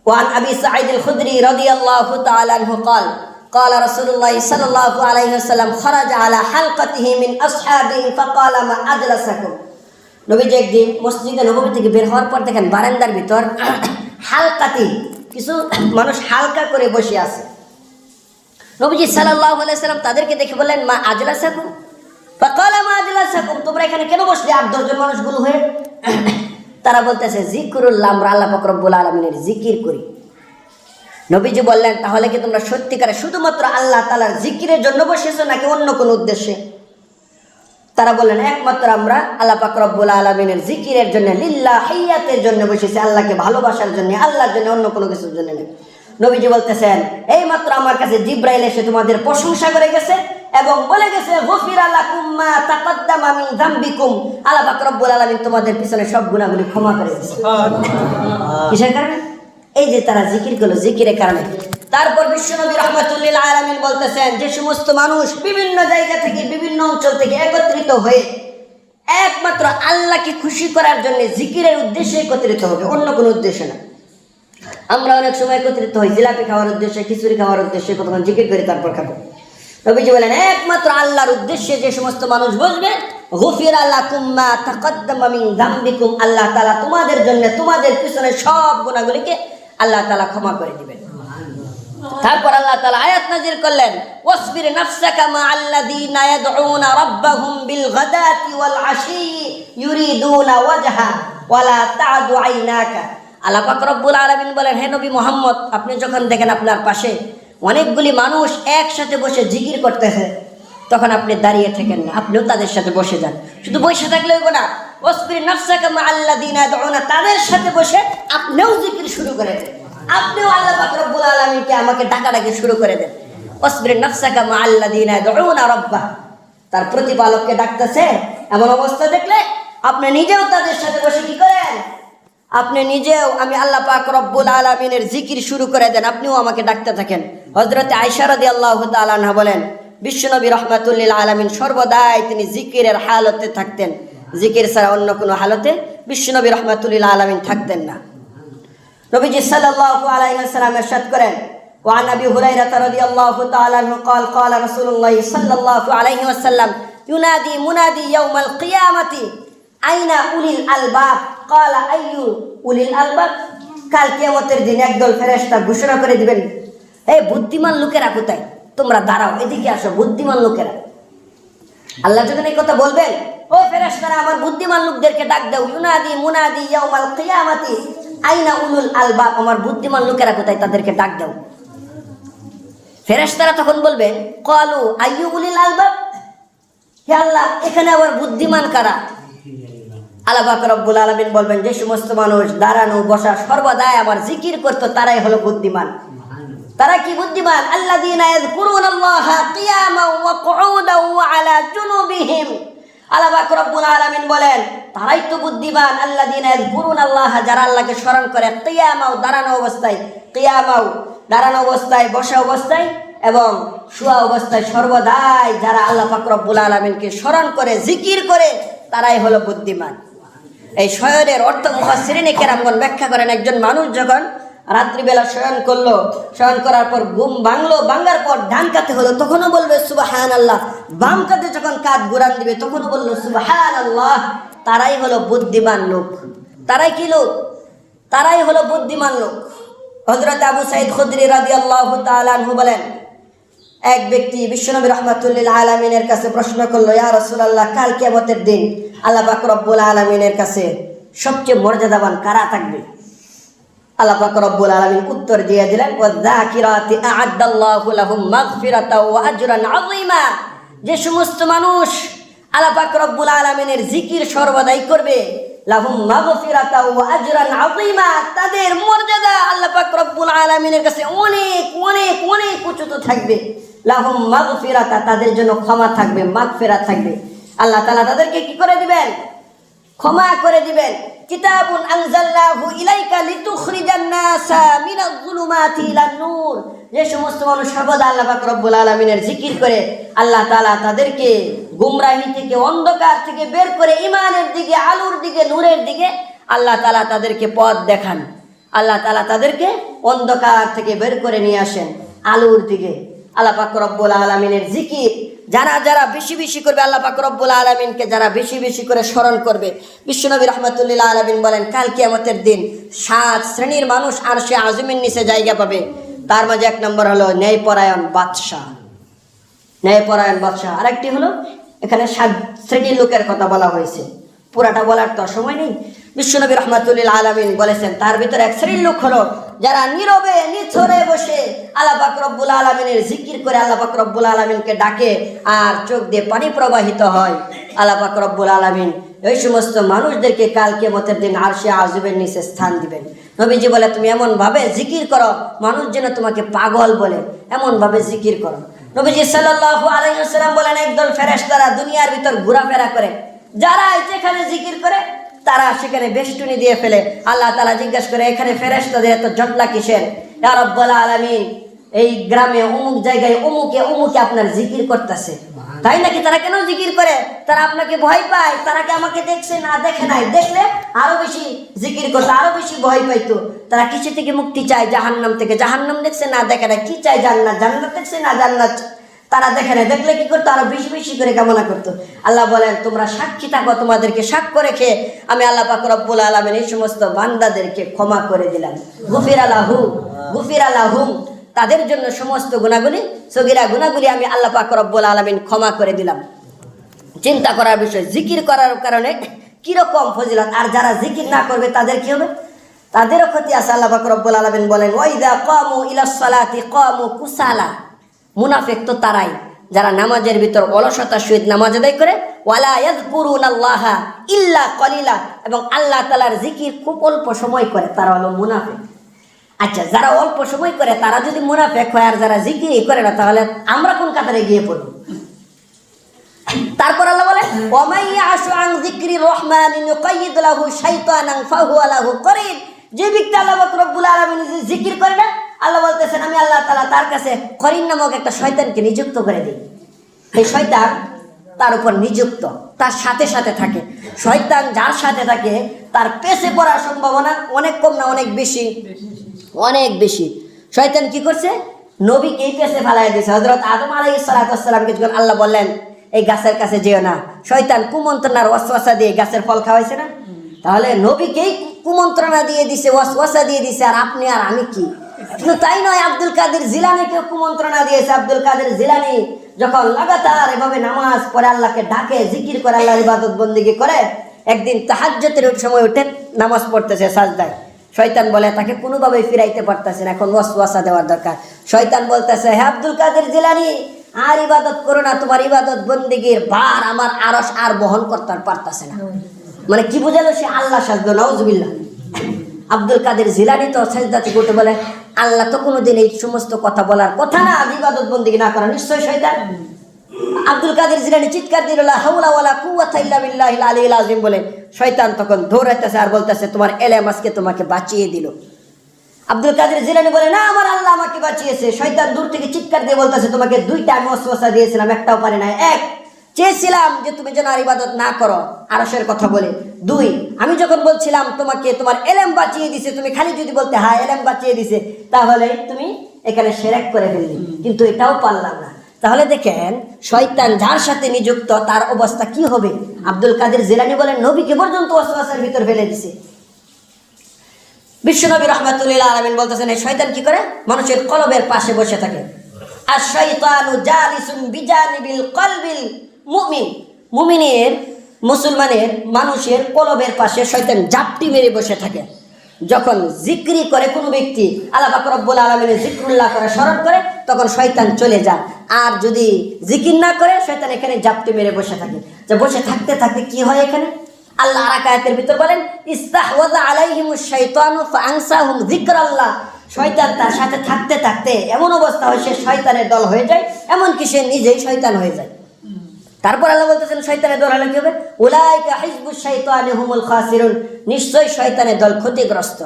ওয়ান আবি সাঈদ আল খুদরি রাদিয়াল্লাহু তাআলা আনহু قال قال رسول الله صلى الله عليه وسلم خرج على حلقته من اصحابه فقال ما اجلسكم। নবীজি একদিন মসজিদে নববী থেকে বের হওয়ার পর দেখেন বারান্দার ভিতর হালকাতি কিছু মানুষ হালকা করে বসে আছে। নবীজি সাল্লাল্লাহু আলাইহি সাল্লাম তাদেরকে দেখে বললেন মা আজলাসাকুম, ফাকালা মা আজলাসাকুম, তোমরা এখানে কেন বসলে 8-10 জন মানুষগুলো হয়ে? তারা বলতেছে জিকরুল্লাহ, আমরা আল্লাহ পাক রব্বুল আলামিনের জিকির করি। নবীজি বললেন তাহলে কি তোমরা সত্যিকারে শুধুমাত্র আল্লাহ তাআলার জিকিরের জন্য বসেছো নাকি অন্য কোনো উদ্দেশ্যে? তারা বললেন একমাত্র আমরা আল্লাহ পাক রব্বুল আলামিনের জিকিরের জন্য, লিল্লাহিয়াতের জন্য বসেছি, আল্লাহকে ভালোবাসার জন্য, আল্লাহর জন্য, অন্য কোনো কিছুর জন্য নয়। নবীজি বলতেছেন এই মাত্র আমার কাছে জিব্রাইল এসে তোমাদের প্রশংসা করে গেছে এবং বলে গেছে গফিরা লাকুম মা তাকাদ্দামা মিন যামবিকুম, আল্লাহ পাক রব্বুল আলামিন তোমাদের পিছনে সব গুনাহগুলি ক্ষমা করে দিয়েছে। কিসের কারণে? এই যে তারা জিকির করলো, জিকিরের কারণে। তারপর বিশ্বনবী রাহমাতুল্লিল আলামিন বলতেছেন যে সমস্ত মানুষ বিভিন্ন জায়গা থেকে বিভিন্ন অঞ্চল থেকে একত্রিত হয়ে একমাত্র আল্লাহকে খুশি করার জন্য জিকিরের উদ্দেশ্যে একত্রিত হবে, অন্য কোনো উদ্দেশ্য না। আমরা অনেক সময় একত্রিত হই জিলাপি খাওয়ার উদ্দেশ্যে, খিচুড়ি খাওয়ার উদ্দেশ্যে, কতক্ষণ জিকির করি তারপর খাবো। নবীজি বলেন একমাত্র আল্লাহর উদ্দেশ্যে যে সমস্ত মানুষ বসবে গফিরা লাকুম মা তাকাদ্দামা মিন যামবিকুম, আল্লাহ তাআলা তোমাদের জন্য তোমাদের পিছনে সব গুনাহগুলিকে আল্লাহ তাআলা ক্ষমা করে দিবেন। তারপর আল্লাহ তাআলা আয়াত নাযিল করলেন ওয়াসবির নাফসাকা মা আল্লাযীনা ইয়াদউনা রাব্বাহুম বিল গাদাতি ওয়াল আশি ইউরিদুনা ওয়াজহা ওয়ালা তা'দু আইনাকা। আল্লাহ পাক রব্বুল আলামিন বলেন হে নবী মুহাম্মদ, আপনি যখন দেখেন আপনার পাশে অনেকগুলি মানুষ একসাথে বসে জিকির করতেছে তখন আপনি দাঁড়িয়ে থাকেন না, আপনিও তাদের সাথে বসে যান। শুধু বসে থাকলে হইব না, ওয়াসবির নাফসাকা মা আল্লাযীনা ইয়াদউনা, তাদের সাথে বসে আপনিও জিকির শুরু করে দেন, আপনিও আল্লাহ পাক রব্বুল আলামিনকে আমাকে ডাকাডাকি শুরু করে দেন। ওয়াসবির নাফসাকা মা আল্লাযীনা ইয়াদউনা রাব্বাহ, তার প্রতিপালককে ডাকতেছে, এমন অবস্থা দেখলে আপনি নিজেও তাদের সাথে বসে কি করেন? আপনি নিজেও আমি আল্লাহ পাক রব্বুল আলামিনের জিকির শুরু করে দেন, আপনিও আমাকে ডাকতে থাকেন। হযরতে আয়েশা রাদিয়াল্লাহু তাআলা আনহা বলেন বিশ্বনবী রহমাতুল্লিল আলামিন সর্বদাই তিনি জিকিরের হালতে থাকতেন, জিকির ছাড়া অন্য কোনো হালতে বিশ্বনবী রহমাতুল্লিল আলামিন থাকতেন না। নবীজি সাল্লাল্লাহু আলাইহি ওয়াসাল্লাম ইরশাদ করেন, وعن ابي هريره رضي الله تعالى عنه قال قال رسول الله صلى الله عليه وسلم ينادي منادي يوم القيامه اين اولي الالباب قال اي اولي الالباب। কাল কিয়ামতের দিন একদল ফেরেশতা ঘোষণা করে দিবেন, হে বুদ্ধিমান লোকেরা কোথায়, তোমরা দাঁড়াও, এদিকে আসো বুদ্ধিমান লোকেরা। আল্লাহ যখন এই কথা বলবেন, ও ফেরেশতারা আমার বুদ্ধিমান লোকদেরকে ডাক দাও, ইউনাদি মুনাদি ইয়াউমাল কিয়ামাতি আইনা উলুল আলবাব, আমার বুদ্ধিমান লোকেরা কোথায়, তাদেরকে ডাক দাও। ফেরেশতারা তখন বলবেন, ক্বালু আইয়ু উলিল আলবাব, হে আল্লাহ এখানে আবার বুদ্ধিমান কারা? আল্লাহ পাক রব্বুল আলামিন বলবেন, যে সমস্ত মানুষ দাঁড়ানো বসা সর্বদাই আমার জিকির করত তারাই হলো বুদ্ধিমান। তারা কি বুদ্ধিমান? আল্লাযীনা ইয়াযকুরুনাল্লাহা কিয়ামান ওয়া কুউদান ওয়া আলা জুনুবিহিম। আল্লাহ পাক রব্বুল আলামিন বলেন, তারাই তো বুদ্ধিমান। আল্লাযীনা ইয়াযকুরুনাল্লাহা, যারা আল্লাহকে স্মরণ করে, কিয়ামাও দাঁড়ানো অবস্থায়, কিয়ামাও দাঁড়ানো অবস্থায়, বসা অবস্থায় এবং শোয়া অবস্থায় সর্বদাই যারা আল্লাহ পাক রব্বুল আলামিনকে স্মরণ করে জিকির করে তারাই হলো বুদ্ধিমান। এই শয়নের অর্থ মুফাসসিরিনে কেরামগণ ব্যাখ্যা করেন, একজন মানুষ যখন রাত্রিবেলা শয়ন করলো, শয়ন করার পর ঘুম ভাঙলো, ভাঙার পর ডান কাতে হলো তখনও বলবে সুবহানাল্লাহ, বাম কাতে যখন কাঁধ ঘুরান দিবে তখনও বললো সুবহানাল্লাহ, তারাই হলো বুদ্ধিমান লোক। তারাই কি লোক? তারাই হলো বুদ্ধিমান লোক। হযরত আবু সাঈদ খুদরি রাদিয়াল্লাহু তাআলা আনহু বলেন, এক ব্যক্তি বিশ্বনবী রাহমাতুল্লিল আলামিনের কাছে প্রশ্ন করলো, ইয়া রাসূলুল্লাহ, কাল কিয়ামতের দিন আল্লাহ পাক রব্বুল আলামিনের কাছে সবচেয়ে মর্যাদাবান কারা থাকবে? আল্লাহ পাক রব্বুল আলামিন উত্তর দিয়ে দিলেন, ওয়াযাকিরাতি আ'আদাল্লাহু লাহুম মাগফিরাতাও ওয়া আজরান আযীমা। যে সমস্ত মানুষ আল্লাহ পাক রব্বুল আলামিনের জিকির সর্বদাই করবে, লাহুম মাগফিরাতাও ওয়া আজরান আযীমা, তাদের মর্যাদা আল্লাহ পাক রব্বুল আলামিনের কাছে অনেক অনেক অনেক উচ্চত থাকবে। লাহুম মাগফিরাতা, তাদের জন্য ক্ষমা থাকবে, মাগফিরাত থাকবে। আল্লাহ তাআলা তাদেরকে কি করে দিবেন? ক্ষমা করে দিবেন। কিতাবুন আনজালনাহু ইলাইকা লিতুখরিজান নাসা মিনাজ যুলুমাতি ইলান নূর। যে সমস্ত মানুষ সর্বদা আল্লাহ পাক রব্বুল আলামিনের জিকির করে, আল্লাহ তাআলা তাদেরকে গুমরাহি থেকে, অন্ধকার থেকে বের করে ঈমানের দিকে, আলোর দিকে, নূরের দিকে আল্লাহ তাআলা তাদেরকে পথ দেখান। আল্লাহ তাআলা তাদেরকে অন্ধকার থেকে বের করে নিয়ে আসেন আলোর দিকে। আল্লাহ পাক রব্বুল আলামিনের জিকির যারা যারা বেশি বেশি করবে, আল্লাহ পাক রব্বুল আলামিনকে যারা বেশি বেশি করে স্মরণ করবে, বিশ্বনবী রাহমাতুল্লিল আলামিন বলেন, কাল কিয়ামতের দিন 7 শ্রেণীর মানুষ আরশে আযমের নিচে জায়গা পাবে। তার মাঝে 1 নম্বর হলো ন্যায়পরায়ণ বাদশা, ন্যায়পরায়ণ বাদশা। আরেকটি হলো, এখানে 7 শ্রেণীর লোকের কথা বলা হয়েছে, পুরাটা বলার তো সময় নেই। বিশ্বনবী রাহমাতুল্লিল আলামিন বলেছেন, তার ভিতরে 1 শ্রেণীর লোক হলো যারা নীরবে নিথরে বসে আল্লাহ পাক রব্বুল আলামিনের জিকির করে, আল্লাহ পাক রব্বুল আলামিনকে ডাকে আর চোখ দিয়ে পানি প্রবাহিত হয়। আল্লাহ পাক রব্বুল আলামিন এই সমস্ত মানুষদেরকে কাল কিয়ামতের দিন আরশে আযমের নিচে স্থান দিবেন। নবীজি বলে, তুমি এমন ভাবে জিকির করো মানুষ যেন তোমাকে পাগল বলে, এমন ভাবে জিকির করো। নবীজি সাল্লাল্লাহু আলাইহি ওয়াসাল্লাম বলেন, একদল ফেরেশতারা দুনিয়ার ভিতর ঘোরাফেরা করে, যারা যেখানে জিকির করে তারা সেখানে বেষ্টনী দিয়ে ফেলে। আল্লাহ তাআলা জিজ্ঞাসা করে, এখানে ফেরেশতাদের এত জটলা কিসের? ইয়া রাব্বুল আলামিন, এই গ্রামে অমুক জায়গায় অমুকে অমুকে আপনার জিকির করতেছে, তাই নাকি? তারা কেন জিকির করে? তারা আপনাকে ভয় পায়। তারা কি আমাকে দেখছে? না, দেখে নাই। দেখলে আরো বেশি জিকির করতো, আরো বেশি ভয় পাইতো। তারা কিছু থেকে মুক্তি চায়? জাহান্নাম থেকে। জাহান্নাম দেখছে? না, দেখে নাই। কি চায়? জান্নাত। জান্নাত দেখছে? না, জান্নাত তারা দেখে নাই। দেখলে কি করতো? আরো বেশি বেশি করে কামনা করতো। আল্লাহ বলেন, তোমরা সাক্ষী থাকো, তোমাদেরকে সাক্ষ্য রেখে আমি আল্লাহ পাক রব্বুল আলামিন এই সমস্ত বান্দাদেরকে ক্ষমা করে দিলাম। গুফিরা লাহুম, তাদের জন্য সমস্ত গুনাহগুলি, সগীরা গুনাহগুলি আমি আল্লাহ পাক রব্বুল আলামিন ক্ষমা করে দিলাম। চিন্তা করার বিষয়, জিকির করার কারণে কিরকম ফজিলত। আর যারা জিকির না করবে তাদের কি হবে? তাদেরও ক্ষতি আছে। আল্লাহ পাক রব্বুল আলামিন বলেন, ওয়াইদা কামু ইলাস সালাতি কামু কুসালা। মুনাফিক তো তারাই যারা নামাজের ভিতর অলসতার সহিত নামাজ আদায় করে, ওয়ালা ইয়াযকুরুনাল্লাহা ইল্লা কলিলা, এবং আল্লাহ তাআলার জিকির খুব অল্প সময় করে, তারা হলো মুনাফিক। আচ্ছা, যারা অল্প সময় করে তারা যদি মুনাফিক হয়, আর যারা জিকির করে না, তাহলে আমরা কোন কাতারে গিয়ে পড়ব? তারপর আল্লাহ বলে, ওয়া মান ইয়াশু আন যিকরির রহমান ইউকাইয়িদ লাহু শাইতানান ফাহুয়া লাহু করিন। যে ব্যক্তি আল্লাহ পাক রব্বুল আলামিন জিকির করে না, আল্লাহ বলতেছেন আমি আল্লাহ তাআলা তার কাছে করিন নামক একটা শয়তানকে নিযুক্ত করে দিই। এই শয়তান তার উপর নিযুক্ত, তার সাথে সাথে থাকে। শয়তান যার সাথে থাকে তার পেছে পড়ার সম্ভাবনা অনেক কম না অনেক বেশি? অনেক বেশি। শয়তান কি করছে? নবীকেই পেছে ফেলাই দিয়েছে। হযরত আদম আলাইহিস সালামকে যখন আল্লাহ বললেন এই গাছের কাছে যেও না, শয়তান কুমন্ত্রণার ওয়াসওয়াসা দিয়ে গাছের ফল খাওয়াইছে না? তাহলে নবীকেই কুমন্ত্রণা দিয়ে দিছে, ওয়াসওয়াসা দিয়ে দিছে, আর আপনি আর আমি কি? কিন্তু তাই নয়, আব্দুল কাদের জিলানীকে কুমন্ত্রণা দিয়েছে। আব্দুল কাদের জিলানী যখন লাগাতার এভাবে নামাজ পড়ে আল্লাহকে ডাকে, জিকির করে, আল্লাহর ইবাদত বন্দেগী করে, একদিন তাহাজ্জুদের সময় উঠে নামাজ পড়তেছে সাজদায়, শয়তান বলে তাকে কোনোভাবেই ফিরাইতে পারতেছে না, এখন ওয়াসওয়াসা দেওয়ার দরকার। শয়তান বলতেছে, হে আব্দুল কাদের জিলানী, আর ইবাদত করো না, তোমার ইবাদত বন্দেগীর ভার আমার আরশ আর বহন করতে পারতেছে না। মানে কি বুঝালো? সে আল্লাহ সাজদা, নাউজুবিল্লাহ। আব্দুল কাদের জিলানী তো সাজদা থেকে উঠে বলে, আল্লাহ তো কোনোদিন এই সমস্ত কথা বলার কথা না, ইবাদত বন্দেগী না করা নিশ্চয় শয়তান। আব্দুল কাদের জিলানী চিৎকার দিল, লা হাওলা ওয়ালা কুওয়াতা ইল্লা বিল্লাহিল আলিয়্যিল আযীম বলে। শয়তান তখন দৌড়াইতেছে আর বলতেছে, তোমার এলেম আজকে তোমাকে বাঁচিয়ে দিল। আব্দুল কাদের জিলানী বলে, না, আমার আল্লাহ আমাকে বাঁচিয়েছে। শয়তান দূর থেকে চিৎকার দিয়ে বলতেছে, তোমাকে দুইটা আমি ওয়াসওয়াসা দিয়েছিলাম, একটাও পারে না। এক, চেয়েছিলাম যে তুমি যেন আর ইবাদত না করো আরশের কথা বলে। দুই, আমি যখন বলছিলাম তোমাকে তোমার এলেম বাঁচিয়ে দিছে, তুমি খালি যদি বলতে হ্যাঁ এলেম বাঁচিয়ে দিছে, তাহলে তুমি এখানে শিরক করে ফেললি, কিন্তু এটাও পারলাম না। তাহলে দেখেন, শয়তান যার সাথে নিযুক্ত তার অবস্থা কি হবে। আব্দুল কাদের জিলানী বলেন, নবীকে পর্যন্ত ওয়াসওয়াসার ভিতর ফেলে দিছে। বিশ্বনবী রাহমাতুল্লিল আলামিন বলতেছেন, এই শয়তান কি করে? মানুষের কলবের পাশে বসে থাকে। আর শয়তানু জালিসুন বিজানিবিল কলবিল মুমিন, মুমিনের, মুসলমানের, মানুষের কলবের পাশে শয়তান জাপটি মেরে বসে থাকে। যখন জিক্রি করে কোনো ব্যক্তি, আল্লাহ পাক রব্বুল আলামিনের জিক্রুল্লাহ করে, স্মরণ করে, তখন শয়তান চলে যায়। আর যদি জিকির না করে, শয়তান এখানে জাপটি মেরে বসে থাকে। যে বসে থাকতে থাকতে কি হয় এখানে? আল্লাহ আর এক আয়াতের ভিতর বলেন, ইস্তাহওয়াযা আলাইহিমুশ শাইতানু ফাআনসাহুম যিকরাল্লাহ। শয়তান তার সাথে থাকতে থাকতে এমন অবস্থা হয় সে শয়তানের দল হয়ে যায়, এমনকি সে নিজেই শয়তান হয়ে যায়। তারপর আল্লাহ বলতেছেন, শয়তানের দল হলে কি হবে? উলাইকা হিজবুশ শাইতানি হুমুল খাসিরুন, নিশ্চয় শয়তানের দল ক্ষতিগ্রস্ত।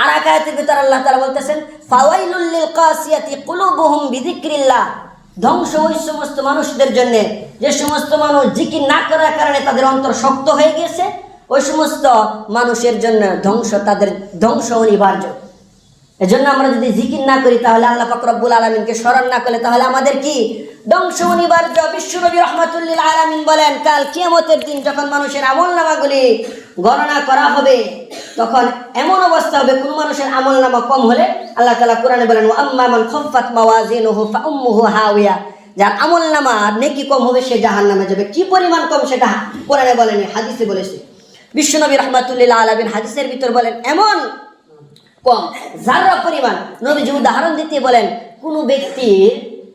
আর এক আয়াতের ভিতর আল্লাহ তাআলা বলতেছেন, ফাওয়াইলুল লিল কাসিয়াতি কুলুবুহুম বিযিকরিল্লাহ। ধ্বংস ওই সমস্ত মানুষদের জন্য যে সমস্ত মানুষ জিকির না করার কারণে তাদের অন্তর শক্ত হয়ে গেছে, ওই সমস্ত মানুষের জন্য ধ্বংস, তাদের ধ্বংস অনিবার্য। এজন্য আমরা যদি জিকির না করি, তাহলে আল্লাহ পাক রব্বুল আলামিনকে স্মরণ না করলে, তাহলে আমাদের কি ধ্বংস অনিবার্য। বিশ্বনবী রাহমাতুল্লিল আলামিন বলেন, কাল কিয়ামতের দিন যখন মানুষের আমলনামাগুলি গণনা করা হবে, তখন এমন অবস্থা হবে, কোন মানুষের আমলনামা কম হলে আল্লাহ তাআলা কোরআনে বলেন, ওয়া আম্মা মান খাফফাত মাওয়াজিনুহু ফাউম্মুহু হাওিয়া। যার আমলনামা নেকি কম হবে সে জাহান্নামে যাবে। কি পরিমাণ কম সেটা কোরআনে বলেনি, হাদিসে বলেছে। বিশ্বনবী রাহমাতুল্লিল আলামিন হাদিসের ভিতর বলেন, এমন কম যারা পরিমাণ। নবীজি উদাহরণ দিতে বলেন, কোন ব্যক্তির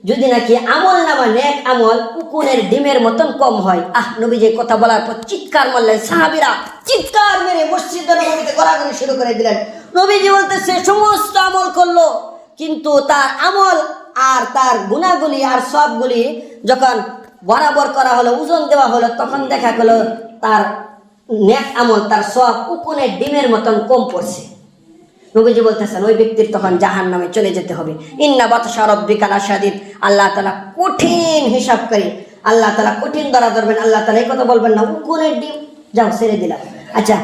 যদি নাকি আমল নামা নেক আমল উকুনের ডিমের মতন কম হয়। নবীজি কথা বলার পর চিৎকার মারলেন, সাহাবীরা চিৎকার মেরে মসজিদের নবীতে গড়াগড়ি শুরু করে দিলেন। নবীজি বলতেছে, সমস্ত আমল করলো, কিন্তু তার আমল আর তার গুনাহগুলি আর সবগুলি যখন বরাবর করা হলো, ওজন দেওয়া হলো, তখন দেখা গেল তার নেক আমল, তার সব উকুনের ডিমের মতন কম পড়ছে। নবীজি বলতেছেন, ওই ব্যক্তির তখন জাহান্নামে চলে যেতে হবে। ইন্না বাতশা রাব্বিকা লাশাদীদ। আল্লাহ তাআলা কঠিন হিসাব করে, আল্লাহ তাআলা কঠিন ধরা ধরবেন। আল্লাহ তাআলা এই কথা বলবেন না, উকুনের ডিম যাও ছেড়ে দিলাম। আচ্ছা,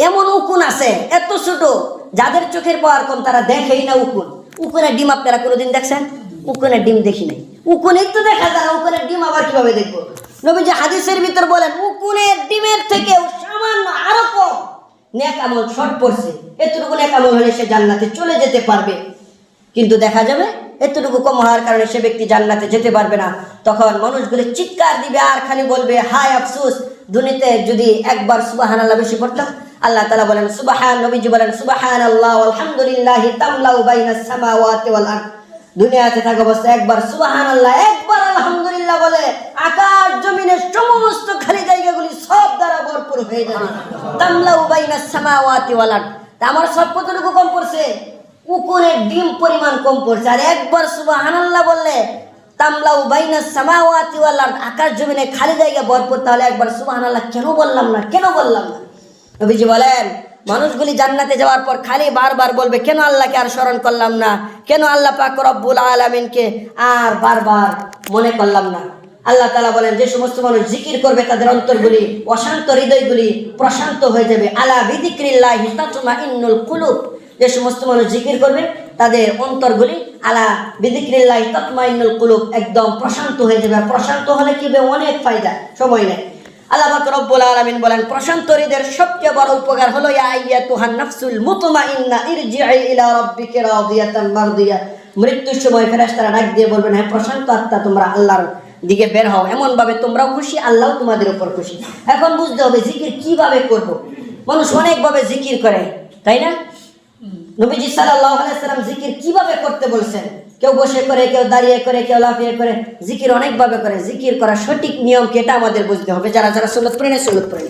এমন উকুন আছে এত ছোট, যাদের চোখের পাওয়ার কম তারা দেখেই না উকুন। উকুনের ডিম আপনারা কোনোদিন দেখছেন? উকুনের ডিম দেখি নাই। উকুনই তো দেখা যায় না, উকুনের ডিম আবার কিভাবে দেখবো? নবীজি হাদিসের ভিতর বলেন, উকুনের ডিমের থেকেও সামান্য আরো কম নেক আমল শর্ট পড়ছে। এতটুকু নেক আমল হলে সে জান্নাতে চলে যেতে পারবে, কিন্তু দেখা যাবে এতটুকু কম হওয়ার কারণে সে ব্যক্তি জান্নাতে যেতে পারবে না। তখন মানুষগুলো চিৎকার দিবে আর খালি বলবে, হায় আফসোস, দুনিয়াতে যদি একবার সুবহানাল্লাহ বেশি পড়তাম। আল্লাহ তাআলা বলেন, নবীজি বলেন, সুবহানাল্লাহ আলহামদুলিল্লাহ তামলাউ বাইনাস সামাওয়াতি ওয়াল আরদ। দুনিয়াতে থাকা অবস্থায় একবার সুবহানাল্লাহ, একবার আলহামদুলিল্লাহ বলে আকাশ জমিনের সমস্ত খালি জায়গাগুলি সব দ্বারা ভরপুর হয়ে যাবে। তামলাউ বাইনাস সামাওয়াতি ওয়াল আরদ। আমার সব কতটুকু কম পড়ছে? উকুনের ডিম পরিমাণ কম পড়ছে। আর একবার সুবহানাল্লাহ বললে তামলাউ বাইনাস সামাওয়াতি ওয়াল আরদ, আকাশ জমিনে খালি জায়গা ভরপুর। তাহলে একবার সুবহানাল্লাহ কেন বললাম না, কেন বললাম না? নবীজি বলেন, মানুষগুলি জান্নাতে যাওয়ার পর খালি বারবার বলবে, কেন আল্লাহকে আর স্মরণ করলাম না, কেন আল্লাহ পাক রব্বুল আলামিনকে আর বারবার মনে করলাম না। আল্লাহ তাআলা বলেন যে সমস্ত মানুষ জিকির করবে তাদের অন্তরগুলি, অশান্ত হৃদয়গুলি প্রশান্ত হয়ে যাবে। আলা বিযিকরিল্লাহি তাতমাইন্নুল কুলুব, যে সমস্ত মানুষ জিকির করবে তাদের অন্তরগুলি আলা বিযিকরিল্লাহি তাতমাইন্নুল কুলুব একদম প্রশান্ত হয়ে যাবে। প্রশান্ত হলে কি হবে? অনেক ফায়দা, সময় নেই। আল্লাহ পাক রব্বুল আলামিন বলেন প্রশান্ত হৃদয়ের সবচেয়ে বড় উপকার হলো ইয়া আইয়াতুহান নাফসুল মুতমাইন্না ইরজিই ইলা রাব্বিকা রাদিয়াতাম মারদিয়া। মৃত্যুর সময় ফেরেশতারা ডাক দিয়ে বলবেন, হ্যাঁ প্রশান্ত আত্মা তোমরা আল্লাহর দিকে বের হও, এমন ভাবে তোমরাও খুশি, আল্লাহ তোমাদের উপর খুশি। এখন বুঝতে হবে জিকির কিভাবে করব। মানুষ অনেক ভাবে জিকির করে, তাই না? নবীজি সাল্লাল্লাহু আলাইহি ওয়াসাল্লাম জিকির কিভাবে করতে বলছেন? কেউ বসে করে, কেউ দাঁড়িয়ে করে, কেউ লাফিয়ে করে, জিকির অনেক ভাবে করে। জিকির করার সঠিক নিয়ম কি এটা আমাদের বুঝতে হবে। যারা যারা সুন্নাত পড়েন সুন্নাত পড়েন।